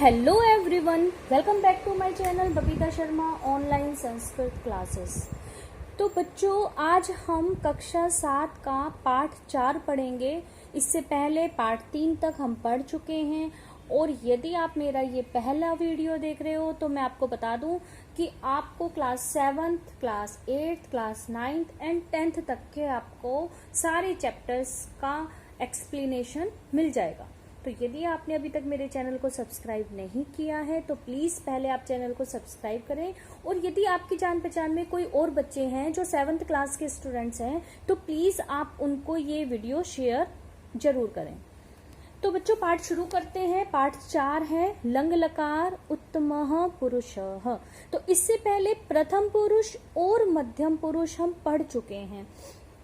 Hello everyone, welcome back to my channel Babita Sharma online Sanskrit classes. तो बच्चों, आज हम कक्षा 7 का पाठ 4 पढ़ेंगे। इससे पहले पाठ 3 तक हम पढ़ चुके हैं। और यदि आप मेरा ये पहला वीडियो देख रहे हो तो मैं आपको बता दूं कि आपको class 7th, class 8th, class 9th and 10th तक के आपको सारे चैप्टर्स का एक्सप्लेनेशन मिल जाएगा। तो यदि आपने अभी तक मेरे चैनल को सब्सक्राइब नहीं किया है तो प्लीज़ पहले आप चैनल को सब्सक्राइब करें। और यदि आपकी जान पहचान में कोई और बच्चे हैं जो 7th क्लास के स्टूडेंट्स हैं तो प्लीज़ आप उनको ये वीडियो शेयर जरूर करें। तो बच्चों, पाठ शुरू करते हैं। पाठ 4 है लंग लकार उत्तमः पुरुषः। तो इससे पहले प्रथम पुरुष और मध्यम पुरुष हम पढ़ चुके हैं।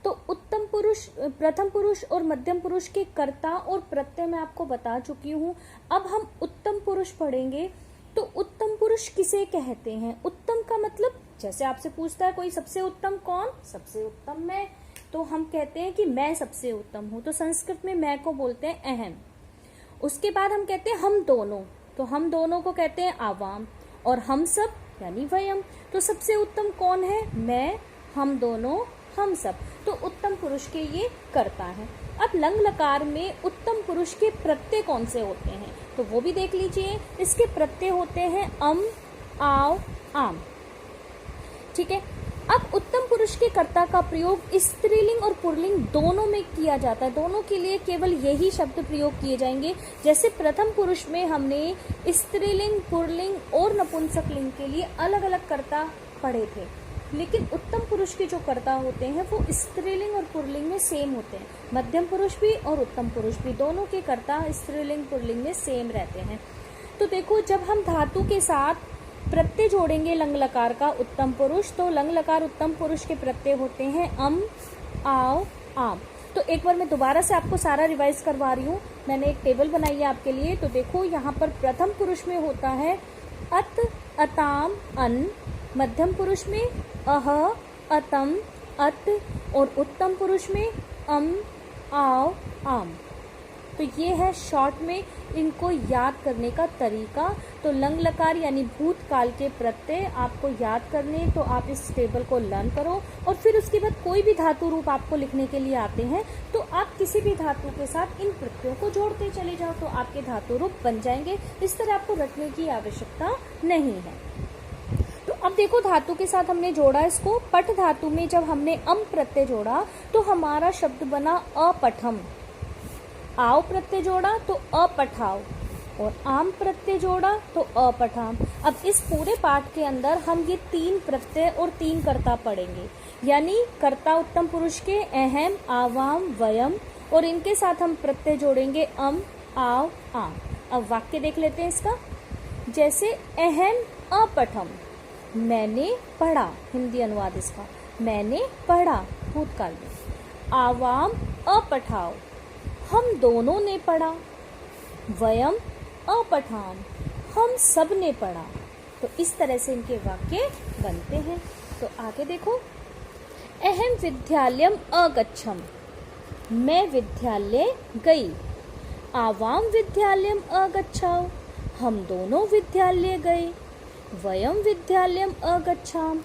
तो उत्तम पुरुष, प्रथम पुरुष और मध्यम पुरुष के कर्ता और प्रत्यय मैं आपको बता चुकी हूँ। अब हम उत्तम पुरुष पढ़ेंगे। तो उत्तम पुरुष किसे कहते हैं? उत्तम का मतलब, जैसे आपसे पूछता है कोई सबसे उत्तम कौन? सबसे उत्तम मैं। तो हम कहते हैं कि मैं सबसे उत्तम हूँ। तो संस्कृत में मैं को बोलते हैं अहम। उसके बाद हम कहते हैं हम दोनों। तो हम दोनों को कहते हैं आवाम। और हम सब यानी वयम। तो सबसे उत्तम कौन है? मैं, हम दोनों, हम सब। तो उत्तम पुरुष के ये कर्ता है। अब लंग लकार में उत्तम पुरुष के प्रत्यय कौन से होते हैं तो वो भी देख लीजिए। इसके प्रत्यय होते हैं अम, आव, आम। ठीक है। अब उत्तम पुरुष के कर्ता का प्रयोग स्त्रीलिंग और पुल्लिंग दोनों में किया जाता है। दोनों के लिए केवल यही शब्द प्रयोग किए जाएंगे। जैसे प्रथम पुरुष में हमने स्त्रीलिंग, पुल्लिंग और नपुंसक लिंग के लिए अलग अलग कर्ता पढ़े थे, लेकिन उत्तम पुरुष के जो कर्ता होते हैं वो स्त्रीलिंग और पुल्लिंग में सेम होते हैं। मध्यम पुरुष भी और उत्तम पुरुष भी, दोनों के कर्ता स्त्रीलिंग पुल्लिंग में सेम रहते हैं। तो देखो, जब हम धातु के साथ प्रत्यय जोड़ेंगे लंग लकार का उत्तम पुरुष, तो लंग लकार उत्तम पुरुष के प्रत्यय होते हैं अम, आव, आम। तो एक बार मैं दोबारा से आपको सारा रिवाइज करवा रही हूँ। मैंने एक टेबल बनाई है आपके लिए। तो देखो, यहाँ पर प्रथम पुरुष में होता है अत, अताम, अन। मध्यम पुरुष में अह, अतम, अत। और उत्तम पुरुष में अम, आव, आम। तो ये है शॉर्ट में इनको याद करने का तरीका। तो लंग लकार यानी भूतकाल के प्रत्यय आपको याद करने, तो आप इस टेबल को लर्न करो। और फिर उसके बाद कोई भी धातु रूप आपको लिखने के लिए आते हैं तो आप किसी भी धातु के साथ इन प्रत्ययों को जोड़ते चले जाओ, तो आपके धातु रूप बन जाएंगे। इस तरह आपको रटने की आवश्यकता नहीं है। तो अब देखो, धातु के साथ हमने जोड़ा इसको। पट धातु में जब हमने अम प्रत्यय जोड़ा तो हमारा शब्द बना अपठम। आव प्रत्यय जोड़ा तो अपठाव। और आम प्रत्यय जोड़ा तो अपठाम। अब इस पूरे पाठ के अंदर हम ये 3 प्रत्यय और 3 कर्ता पढ़ेंगे, यानी कर्ता उत्तम पुरुष के अहम, आवाम, वयम। और इनके साथ हम प्रत्यय जोड़ेंगे अम, आव, आम। अब वाक्य देख लेते हैं इसका। जैसे अहम अपठम, मैंने पढ़ा। हिंदी अनुवाद इसका, मैंने पढ़ा भूतकाल में। आवाम अपठाव, हम दोनों ने पढ़ा। वयम अपठाम, हम सब ने पढ़ा। तो इस तरह से इनके वाक्य बनते हैं। तो आगे देखो, अहम विद्यालयम अगच्छम, मैं विद्यालय गई। आवाम विद्यालयम अगच्छाव, हम दोनों विद्यालय गए। वयम विद्यालयम अगच्छाम,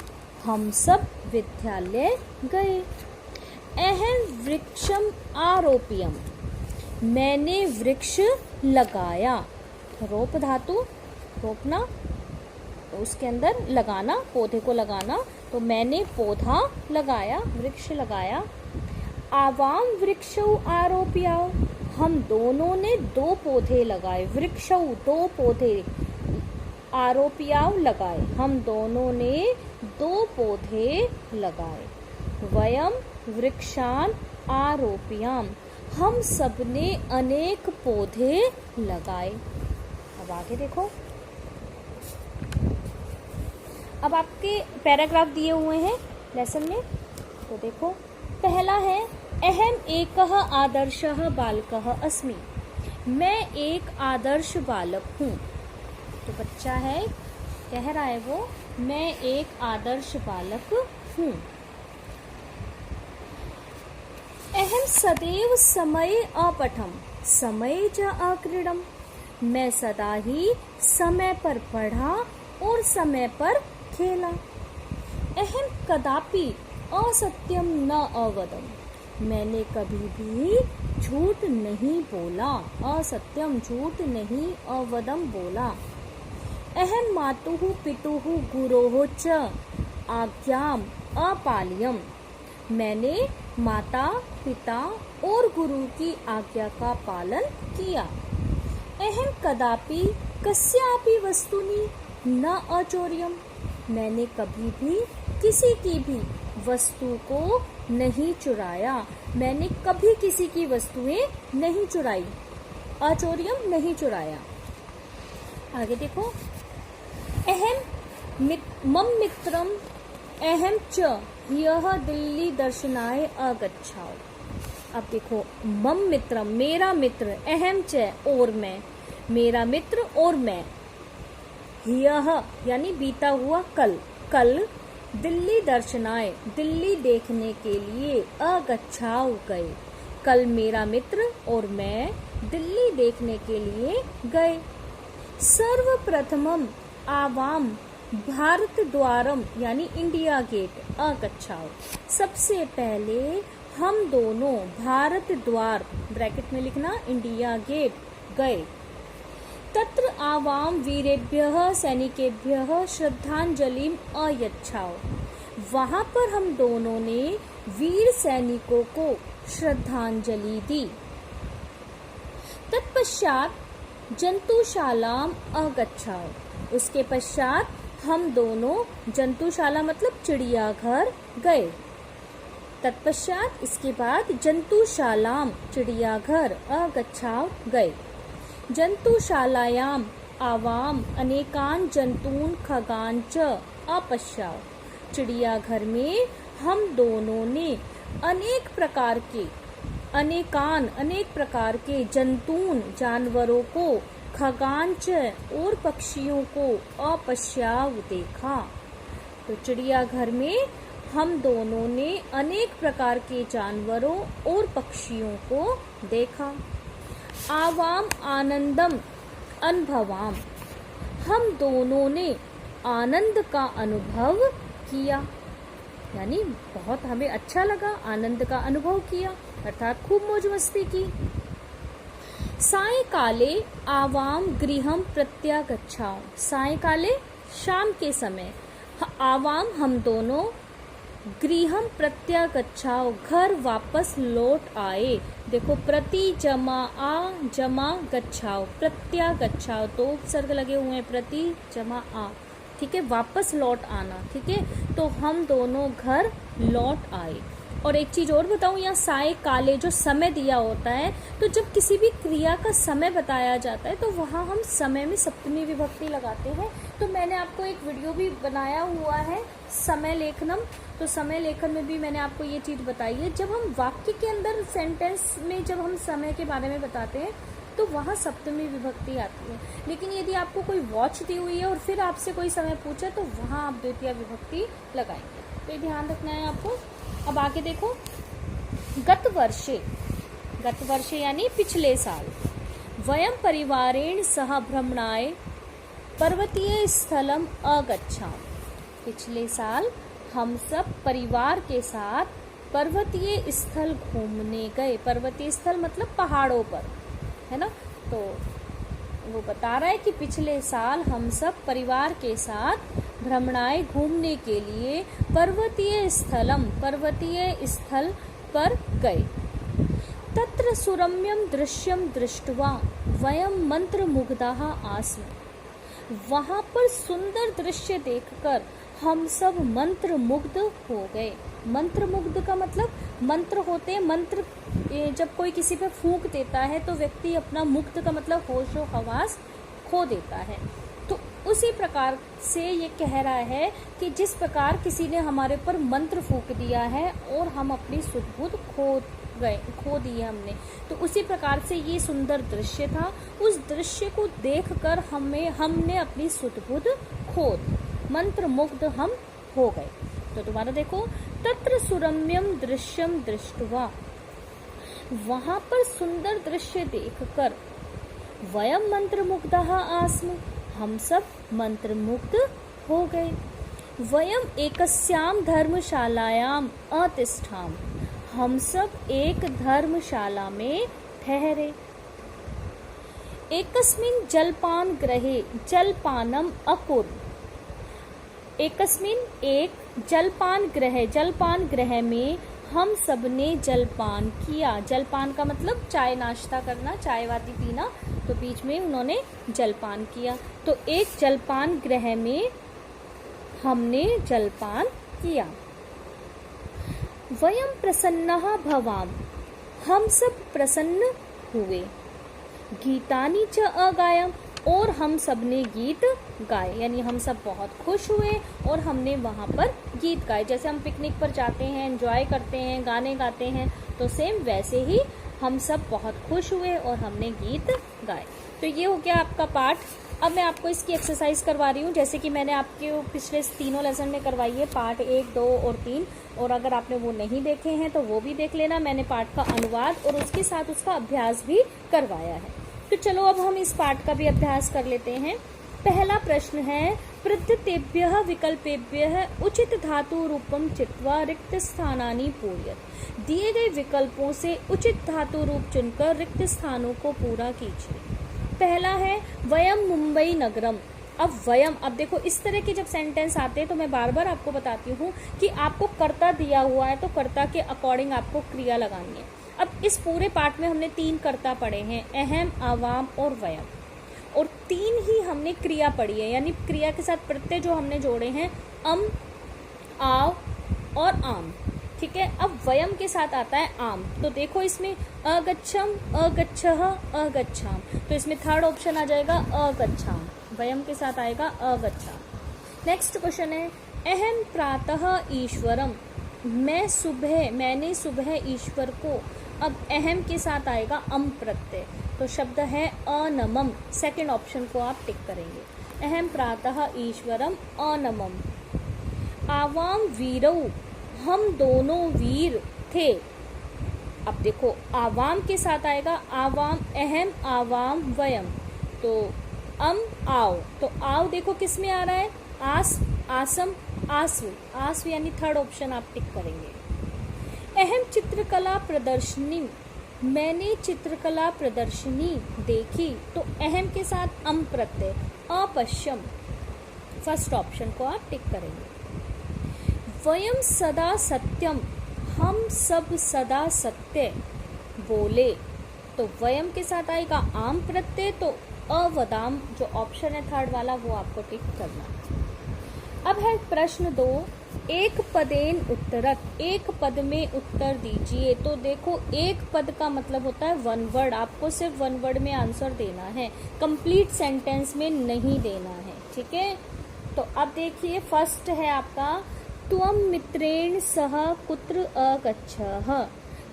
हम सब विद्यालय गए। अहम वृक्षम आरोप्यम, मैंने वृक्ष लगाया। रोप धातु, रोपना, तो उसके अंदर लगाना, पौधे को लगाना। तो मैंने पौधा लगाया, वृक्ष लगाया। आवाम वृक्षौ आरोप्याओ, हम दोनों ने 2 पौधे लगाए। वृक्षौ 2 पौधे, आरोप्याव लगाए, हम दोनों ने 2 पौधे लगाए। वयम वृक्षान आरोप्याम, हम सबने अनेक पौधे लगाए। अब आगे देखो, अब आपके पैराग्राफ दिए हुए हैं लेसन में। तो देखो, पहला है अहम एकः आदर्शः बालकः अस्मि, मैं एक आदर्श बालक हूँ। तो बच्चा है, कह रहा है वो, मैं एक आदर्श बालक हूँ। अहम सदैव समय अपठम, समय च अक्रीडम, मैं सदा ही समय पर पढ़ा और समय पर खेला। अहम कदापि असत्यम न अवदम, मैंने कभी भी झूठ नहीं बोला। असत्यम झूठ नहीं, अवदम बोला। अहम मातुः पितुः गुरोः च आज्ञाम अपाल्यम, मैंने माता पिता और गुरु की आज्ञा का पालन किया। अहम कदापि कस्यापि वस्तुनि न अचौर्यम, मैंने कभी भी किसी की भी वस्तु को नहीं चुराया। मैंने कभी किसी की वस्तुएं नहीं चुराई। अचौर्यम नहीं चुराया। आगे देखो, अहम मम मित्रम अहम च यह दिल्ली दर्शनाय अगच्छाओ। अब देखो, मम मित्रम मेरा मित्र, अहम च और मैं, मेरा मित्र और मैं, यह यानी बीता हुआ कल, कल दिल्ली दर्शनाय दिल्ली देखने के लिए अगच्छाओ गए। कल मेरा मित्र और मैं दिल्ली देखने के लिए गए। सर्वप्रथमम आवाम भारत द्वारम यानी इंडिया गेट अगच्छाओ, सबसे पहले हम दोनों भारत द्वार ब्रैकेट में लिखना इंडिया गेट गए। तत्र आवाम वीरेभ्यः सैनिकेभ्यः श्रद्धांजलिम अयच्छाओ, वहां पर हम दोनों ने वीर सैनिकों को श्रद्धांजलि दी। तत्पश्चात जंतुशालाम अगच्छाओ, उसके पश्चात हम दोनों जंतुशाला मतलब चिड़ियाघर गए। तत्पश्चात इसके बाद जंतुशालाम चिड़ियाघर अगच्छाओ गए। जंतुशालायाम आवाम अनेकान जंतून खगान च अपश्याओ, चिड़ियाघर में हम दोनों ने अनेक प्रकार के जंतून जानवरों को, खगान च और पक्षियों को अपश्याव देखा। तो चिड़ियाघर में हम दोनों ने अनेक प्रकार के जानवरों और पक्षियों को देखा। आवाम आनंदम अनुभवाम, हम दोनों ने आनंद का अनुभव किया, यानी बहुत हमें अच्छा लगा, आनंद का अनुभव किया अर्थात खूब मौज मस्ती की। सायंकाले आवाम गृहम प्रत्यागच्छाओ, सायंकाले शाम के समय आवाम हम दोनों गृहम प्रत्यागच्छाओ घर वापस लौट आए। देखो, प्रति जमा आ जमा गच्छाओ, प्रत्यागच्छाओ तो उपसर्ग लगे हुए हैं, प्रति जमा आ, ठीक है, वापस लौट आना, ठीक है। तो हम दोनों घर लौट आए। और एक चीज और बताऊं, यहाँ साय काले जो समय दिया होता है, तो जब किसी भी क्रिया का समय बताया जाता है तो वहाँ हम समय में सप्तमी विभक्ति लगाते हैं। तो मैंने आपको एक वीडियो भी बनाया हुआ है समय लेखनम, तो समय लेखन में भी मैंने आपको ये चीज बताई है। जब हम वाक्य के अंदर सेंटेंस में जब हम समय के बारे में बताते हैं तो वहाँ सप्तमी विभक्ति आती है। लेकिन यदि आपको कोई वॉच दी हुई है और फिर आपसे कोई समय पूछे तो वहाँ आप द्वितीय विभक्ति लगाएंगे। तो ये ध्यान रखना है आपको। अब आगे देखो, गत वर्षे यानी पिछले साल, वयम परिवारेण सह भ्रमणाय पर्वतीय स्थलम अगच्छाम, पिछले साल हम सब परिवार के साथ पर्वतीय स्थल घूमने गए। पर्वतीय स्थल मतलब पहाड़ों पर, है ना। तो वो बता रहा है कि पिछले साल हम सब परिवार के साथ भ्रमणाय घूमने के लिए पर्वतीय स्थल पर गए। तत्र सुरम्यम दृश्यम दृष्ट्वा वयम मंत्रमुग्धाः आस्म, वहां पर सुंदर दृश्य देखकर हम सब मंत्रमुग्ध हो गए। मंत्रमुग्ध का मतलब मंत्र होते हैं, मंत्र जब कोई किसी पे फूंक देता है तो व्यक्ति अपना मुक्त का मतलब होशो हवास खो देता है। तो उसी प्रकार से ये कह रहा है कि जिस प्रकार किसी ने हमारे पर मंत्र फूंक दिया है और हम अपनी सुध-बुध खो दी है हमने, तो उसी प्रकार से ये सुंदर दृश्य था। उस दृश्य को देखकर हमने अपनी सुध-बुध खो दी, मंत्र मुग्ध हम हो गए। तो दोबारा देखो, तत्र सुरम्यम दृश्यम दृष्ट्वा, वहां पर सुंदर दृश्य देखकर वयम मंत्रमुग्धः आस्म, हम सब मंत्रमुग्ध हो गए। वयम एकस्याम धर्मशालायाम अतिष्ठाम, हम सब एक धर्मशाला में ठहरे। एकस्मिन् जलपान ग्रहे जलपानम अकुर, एकस्मिन् एक जलपान ग्रह में हम सब ने जलपान किया। जलपान का मतलब चाय नाश्ता करना, चाय वाती पीना, तो बीच में उन्होंने जलपान किया। तो एक जलपान गृह में हमने जलपान किया। वयम प्रसन्नः भवाम, हम सब प्रसन्न हुए। गीतानि च अगायम, और हम सब ने गीत गाए, यानी हम सब बहुत खुश हुए और हमने वहाँ पर गीत गाए। जैसे हम पिकनिक पर जाते हैं, एंजॉय करते हैं, गाने गाते हैं, तो सेम वैसे ही हम सब बहुत खुश हुए और हमने गीत गाए। तो ये हो गया आपका पाठ। अब मैं आपको इसकी एक्सरसाइज करवा रही हूँ, जैसे कि मैंने आपके पिछले तीनों लेसन में करवाई है, पार्ट 1, 2 और 3। और अगर आपने वो नहीं देखे हैं तो वो भी देख लेना। मैंने पाठ का अनुवाद और उसके साथ उसका अभ्यास भी करवाया है। तो चलो अब हम इस पाठ का भी अभ्यास कर लेते हैं। पहला प्रश्न है, प्रत्यतेभ्यः विकल्पेभ्यः उचित धातु रूपम चित्वा रिक्त स्थानानि पूरयत। दिए गए विकल्पों से उचित धातु रूप चुनकर रिक्त स्थानों को पूरा कीजिए। पहला है वयम मुंबई नगरम। अब वयम, अब देखो इस तरह के जब सेंटेंस आते हैं तो मैं बार बार आपको बताती हूँ कि आपको कर्ता दिया हुआ है तो कर्ता के अकॉर्डिंग आपको क्रिया लगानी है। अब इस पूरे पाठ में हमने 3 कर्ता पढ़े हैं, अहम, आवाम और वयम, और 3 ही हमने क्रिया पढ़ी है, यानी क्रिया के साथ प्रत्यय जो हमने जोड़े हैं अम, आव और आम। ठीक है, अब वयम के साथ आता है आम। तो देखो इसमें अगच्छम, अगच्छः, अगच्छाम, तो इसमें थर्ड ऑप्शन आ जाएगा अगच्छाम, वयम के साथ आएगा अगच्छाम। नेक्स्ट क्वेश्चन है, अहम प्रातः ईश्वरम, मैंने सुबह ईश्वर को। अब अहम के साथ आएगा अम प्रत्यय, तो शब्द है अनमम। सेकंड ऑप्शन को आप टिक करेंगे, अहम प्रातः ईश्वरम अनमम। आवाम वीरौ, हम दोनों वीर थे। अब देखो आवाम के साथ आएगा आवाम, अहम, आवाम, वयम, तो अम, आओ, तो आओ देखो किस में आ रहा है, आस, आसम, आसु, आसु यानी थर्ड ऑप्शन आप टिक करेंगे। अहम चित्रकला प्रदर्शनी, मैंने चित्रकला प्रदर्शनी देखी, तो अहम के साथ अम प्रत्यय, अपश्यम, फर्स्ट ऑप्शन को आप टिक करेंगे। वयम सदा सत्यम, हम सब सदा सत्य बोले, तो वयम के साथ आएगा आम प्रत्यय, तो अवदाम जो ऑप्शन है थर्ड वाला वो आपको टिक करना। अब है प्रश्न 2, एक पदेन उत्तरक, एक पद में उत्तर दीजिए। तो देखो एक पद का मतलब होता है 1 वर्ड, आपको सिर्फ 1 वर्ड में आंसर देना है, कंप्लीट सेंटेंस में नहीं देना है। ठीक है, तो अब देखिए फर्स्ट है आपका, त्वम मित्रेण सह कुत्र अगच्छः,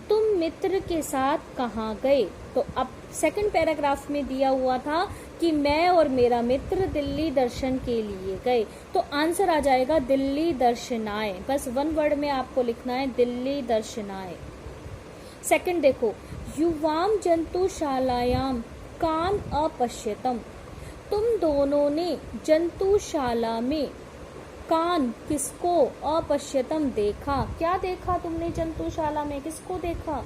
तुम मित्र के साथ कहाँ गए। तो अब सेकंड पैराग्राफ में दिया हुआ था कि मैं और मेरा मित्र दिल्ली दर्शन के लिए गए, तो आंसर आ जाएगा दिल्ली दर्शनाय। बस 1 वर्ड में आपको लिखना है दिल्ली दर्शनाय। सेकंड देखो, युवाम जंतुशालायाम कान अपश्यतम, तुम दोनों ने जंतुशाला में कान किसको अपश्यतम देखा, क्या देखा तुमने जंतुशाला में, किसको देखा,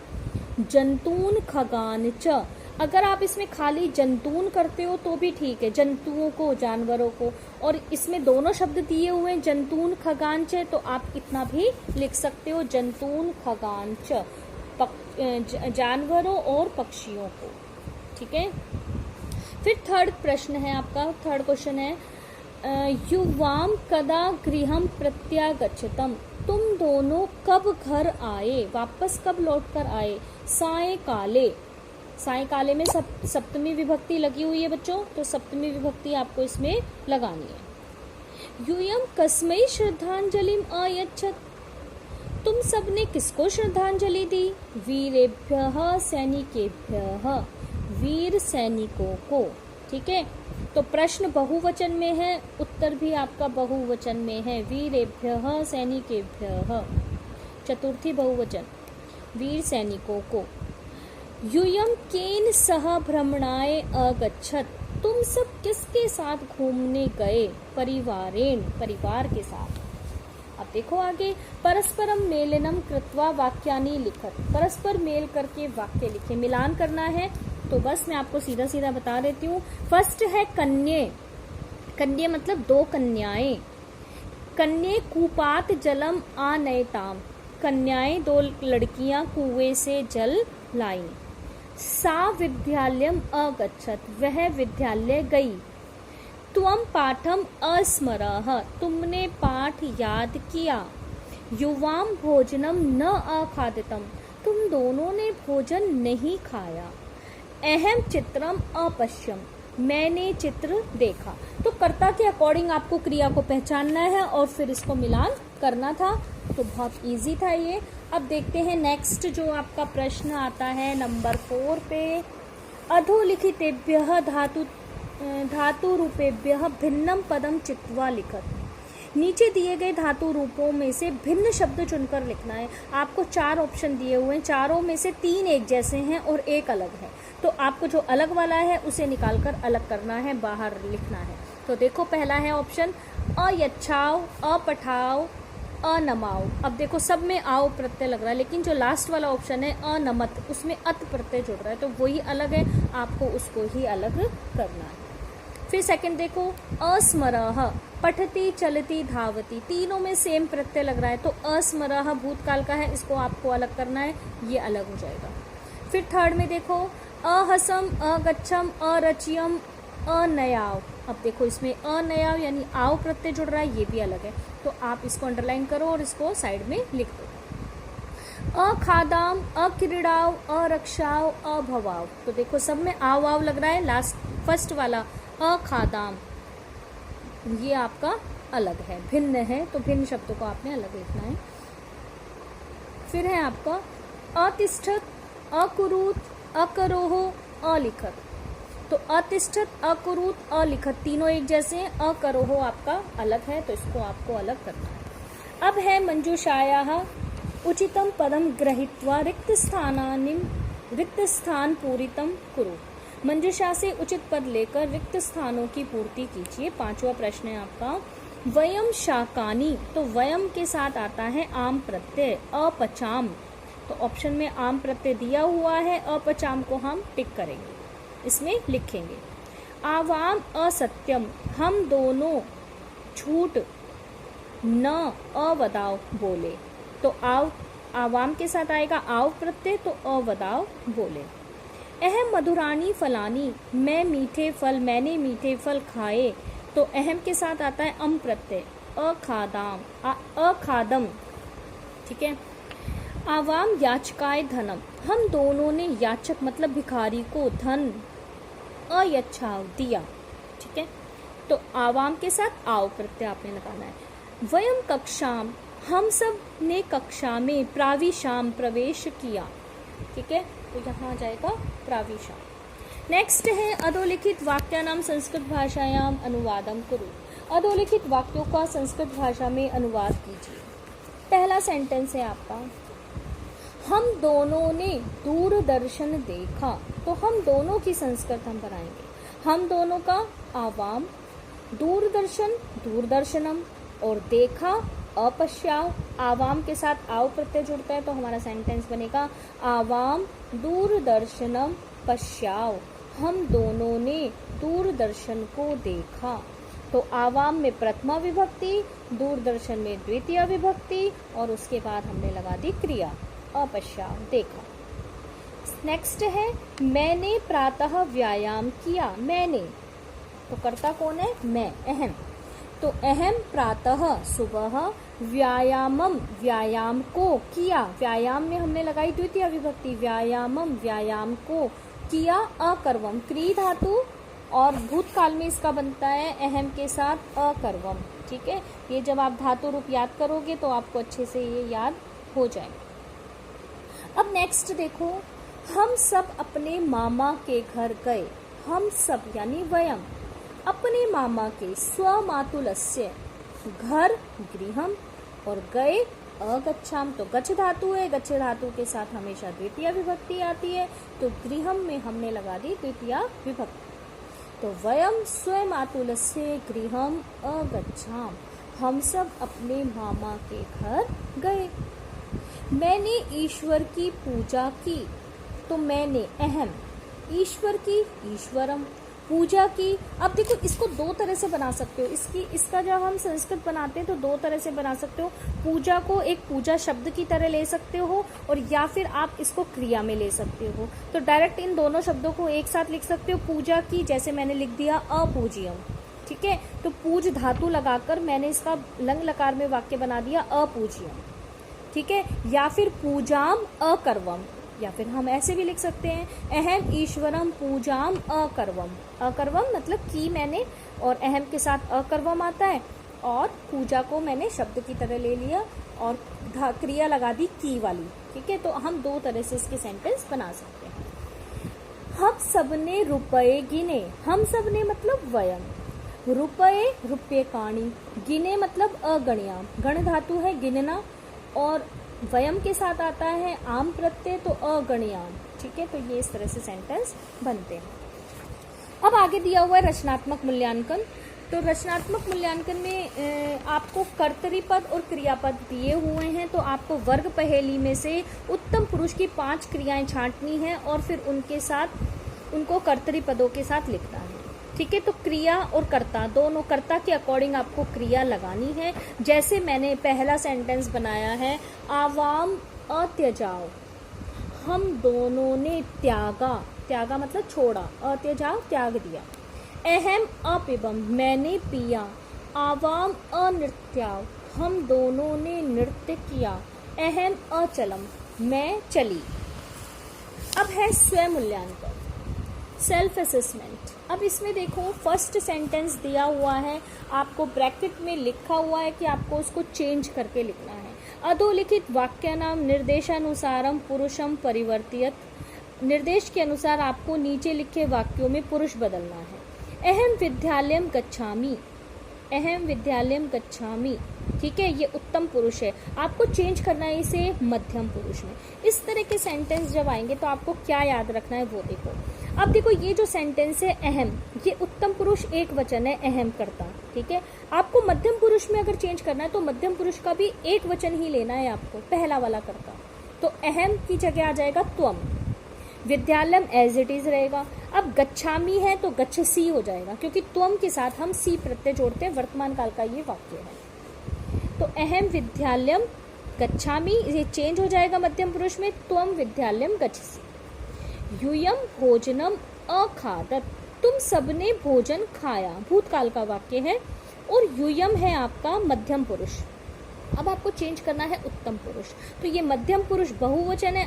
जंतून खगान च। अगर आप इसमें खाली जंतून करते हो तो भी ठीक है, जंतुओं को, जानवरों को, और इसमें दोनों शब्द दिए हुए हैं जंतून खगान च, तो आप इतना भी लिख सकते हो जंतून खगान च, जानवरों और पक्षियों को। ठीक है, फिर थर्ड प्रश्न है आपका, थर्ड क्वेश्चन है, युवाम कदा गृहम प्रत्यागच्छतम, तुम दोनों कब घर आए, वापस कब लौट कर आए, सायकाले, सायकाले में सप्तमी विभक्ति लगी हुई है बच्चों, तो सप्तमी विभक्ति आपको इसमें लगानी है। यूयम कस्मै श्रद्धांजलिम अयच्छत, तुम सबने किसको श्रद्धांजलि दी, वीरेभ्यः सैनिकेभ्यः, वीर सैनिकों को। ठीक है, तो प्रश्न बहुवचन में है, उत्तर भी आपका बहुवचन में है, वीरेभ्यः सैनिकेभ्यः, चतुर्थी बहुवचन, वीर सैनिकों को। यूयम केन सह भ्रमणाय अगच्छत, तुम सब किसके साथ घूमने गए? परिवारेण, परिवार के साथ। अब देखो आगे, परस्परम मेलनम कृत्वा वाक्यानि लिखत, परस्पर मेल करके वाक्य लिखे। मिलान करना है तो बस मैं आपको सीधा सीधा बता देती हूँ। फर्स्ट है कन्ये, कन्ये मतलब दो कन्याएं। कन्ये कूपात जलम आनयताम, कन्याएं दो लड़कियां कुएं से जल लाई। सा विद्यालयम अगच्छत, वह विद्यालय गई। त्वम पाठम अस्मरः, तुमने पाठ याद किया। युवाम भोजनम न अखादितम, तुम दोनों ने भोजन नहीं खाया। अहम चित्रम अपश्यम, मैंने चित्र देखा। तो कर्ता के अकॉर्डिंग आपको क्रिया को पहचानना है और फिर इसको मिलान करना था। तो बहुत इजी था ये। अब देखते हैं नेक्स्ट जो आपका प्रश्न आता है नंबर 4 पे। अधोलिखितेभ्यः धातु रूपेभ्यः भिन्नम पदम चित्वा लिखत, नीचे दिए गए धातु रूपों में से भिन्न शब्द चुनकर लिखना है। आपको 4 ऑप्शन दिए हुए हैं, चारों में से 3 एक जैसे हैं और एक अलग है। तो आपको जो अलग वाला है उसे निकालकर अलग करना है, बाहर लिखना है। तो देखो पहला है ऑप्शन अयच्छाव, अपठाव, अनमाओ। अब देखो सब में आओ प्रत्यय लग रहा है, लेकिन जो लास्ट वाला ऑप्शन है अनमत, उसमें अत प्रत्यय जुड़ रहा है, तो वही अलग है, आपको उसको ही अलग करना है। फिर सेकंड देखो अस्मरः, पठती चलती धावती, तीनों में सेम प्रत्यय लग रहा है, तो अस्मरः भूतकाल का है, इसको आपको अलग करना है, ये अलग हो जाएगा। फिर थर्ड में देखो अहसम, अगच्छम, अरचियम, अनयाव। अब देखो इसमें अनयाव यानी आव प्रत्यय जुड़ रहा है, ये भी अलग है, तो आप इसको अंडरलाइन करो और इसको साइड में लिख दो। अखादाम, अक्रीड़ाव, अरक्षाव, अभवाव। तो देखो सब में आव आव लग रहा है, लास्ट फर्स्ट वाला अखादाम ये आपका अलग है, भिन्न है, तो भिन्न शब्दों को आपने अलग लिखना है। फिर है आपका अतिष्ठत, अकुरुत, अकरोह, अलिखत। तो अतिष्ठत, अकुरुत, अलिखत तीनों एक जैसे हैं, अकरोह आपका अलग है, तो इसको आपको अलग करना है। अब है मंजूषायाः उचितम पदम गृहीत्वा रिक्त स्थान पूरितम कुरु। मंजूषा से उचित पद लेकर रिक्त स्थानों की पूर्ति कीजिए। 5वां प्रश्न है आपका वयम शाकानी, तो वयम के साथ आता है आम प्रत्यय। अपचाम, तो ऑप्शन में आम प्रत्यय दिया हुआ है, अपचाम को हम टिक करेंगे, इसमें लिखेंगे। आवाम असत्यम, हम दोनों झूठ न अवदाव बोले, तो आवाम के साथ आएगा आव प्रत्यय, तो अवदाव बोले। अहम मधुरानी फलानी, मैं मीठे फल, मैंने मीठे फल खाए, तो अहम के साथ आता है अम प्रत्यय। अखादम, ठीक है। आवाम याचकाय धनम, हम दोनों ने याचक मतलब भिखारी को धन अयच्छाव दिया, ठीक है। तो आवाम के साथ आव प्रत्यय आपने लगाना है। वयम कक्षाम, हम सब ने कक्षा में प्राविशाम प्रवेश किया, ठीक है, तो यहाँ आ जाएगा प्राविशाम। नेक्स्ट है अधोलिखित वाक्यानाम संस्कृत भाषायाम अनुवादम कुरु। अधोलिखित वाक्यों का संस्कृत भाषा में अनुवाद कीजिए। पहला सेंटेंस है आपका हम दोनों ने दूरदर्शन देखा, तो हम दोनों की संस्कृत हम बनाएंगे। हम दोनों का आवाम, दूरदर्शन दूरदर्शनम, और देखा अपश्याव, आवाम के साथ आव प्रत्यय जुड़ता है, तो हमारा सेंटेंस बनेगा आवाम दूरदर्शनम पश्याव, हम दोनों ने दूरदर्शन को देखा। तो आवाम में प्रथमा विभक्ति, दूरदर्शन में द्वितीय विभक्ति, और उसके बाद हमने लगा दी क्रिया अपश्याव, देखा। नेक्स्ट है मैंने प्रातः व्यायाम किया, मैंने, तो कर्ता कौन है? मैं, अहम। तो अहम प्रातः सुबह, व्यायामम व्यायाम को किया, व्यायाम में हमने लगाई द्वितीय विभक्ति, व्यायामम व्यायाम को किया, अकर्वम क्री धातु, और भूतकाल में इसका बनता है अहम के साथ अकर्वम, ठीक है। ये जब आप धातु रूप याद करोगे तो आपको अच्छे से ये याद हो जाए। अब नेक्स्ट देखो, हम सब अपने मामा के घर गए, हम सब यानी वयम अपने मामा के, स्वमातुलस्य घर गृहम, और गए अगच्छाम तो गच्छ धातु है, गच्छ धातु के साथ हमेशा द्वितीय विभक्ति आती है, तो गृहम में हमने लगा दी द्वितीय विभक्ति। तो वयम स्वयं आतुलस्य गृहम अगच्छाम, हम सब अपने मामा के घर गए। मैंने ईश्वर की पूजा की, तो मैंने अहम ईश्वर की ईश्वरम पूजा की। अब देखो इसको दो तरह से बना सकते हो, इसका जब हम संस्कृत बनाते हैं तो दो तरह से बना सकते हो। पूजा को एक पूजा शब्द की तरह ले सकते हो और या फिर आप इसको क्रिया में ले सकते हो। तो डायरेक्ट इन दोनों शब्दों को एक साथ लिख सकते हो। पूजा की जैसे मैंने लिख दिया अपूज्यम, ठीक है, तो पूज धातु लगाकर मैंने इसका लंग लकार में वाक्य बना दिया अपूज्यम, ठीक है। या फिर पूजाम अकर्वम, या फिर हम ऐसे भी लिख सकते हैं अहम ईश्वरम पूजाम अकर्वम। अकर्वम मतलब की मैंने और अहम के साथ अकर्वम आता है और पूजा को मैंने शब्द की तरह ले लिया और क्रिया लगा दी की वाली, ठीक है। तो हम दो तरह से इसके सेंटेंस बना सकते हैं। हम सबने रुपए गिने, हम सबने मतलब वयम, रुपए रुपयकाणी, गिने मतलब अगणिया, गण धातु है गिनना और वयम के साथ आता है आम प्रत्यय तो अगणियाम, ठीक है। तो ये इस तरह से सेंटेंस बनते हैं। अब आगे दिया हुआ है रचनात्मक मूल्यांकन। तो रचनात्मक मूल्यांकन में आपको कर्तरी पद और क्रियापद दिए हुए हैं, तो आपको वर्ग पहेली में से उत्तम पुरुष की 5 क्रियाएं छांटनी है और फिर उनके साथ उनको कर्तरी पदों के साथ लिखना है, ठीक है। तो क्रिया और कर्ता दोनों, कर्ता के अकॉर्डिंग आपको क्रिया लगानी है। जैसे मैंने पहला सेंटेंस बनाया है आवाम अत्यजाओ, हम दोनों ने त्यागा, त्यागा मतलब छोड़ा, अत्यजाओ त्याग दिया। अहम अपिबम, मैंने पिया। आवाम अनृत्याओ, हम दोनों ने नृत्य किया। अहम अचलम, मैं चली। अब है स्वयं मूल्यांकन, सेल्फ असेसमेंट। अब इसमें देखो फर्स्ट सेंटेंस दिया हुआ है, आपको ब्रैकेट में लिखा हुआ है कि आपको उसको चेंज करके लिखना है। अधोलिखित वाक्य नाम निर्देशानुसारम पुरुषम परिवर्तित, निर्देश के अनुसार आपको नीचे लिखे वाक्यों में पुरुष बदलना है। अहम विद्यालयम गच्छामि, अहम विद्यालयम गच्छामि, ठीक है, ये उत्तम पुरुष है, आपको चेंज करना है इसे मध्यम पुरुष में। इस तरह के सेंटेंस जब आएंगे तो आपको क्या याद रखना है वो देखो। अब देखो ये जो सेंटेंस है अहम, ये उत्तम पुरुष एक वचन है अहम करता, ठीक है। आपको मध्यम पुरुष में अगर चेंज करना है तो मध्यम पुरुष का भी एक वचन ही लेना है आपको, पहला वाला करता। तो अहम की जगह आ जाएगा त्वम, विद्यालयम एज इट इज रहेगा। अब गच्छामी है तो गच्छसी हो जाएगा, क्योंकि त्वम के साथ हम सी प्रत्यय जोड़ते हैं, वर्तमान काल का ये वाक्य है। तो अहम विद्यालयम गच्छामी, ये चेंज हो जाएगा मध्यम पुरुष में, त्वम विद्यालयम गच्छसी। यूयम भोजनम अखादत, तुम सबने भोजन खाया, भूतकाल का वाक्य है और यूयम है आपका मध्यम पुरुष। अब आपको चेंज करना है उत्तम पुरुष, तो ये मध्यम पुरुष बहुवचन है।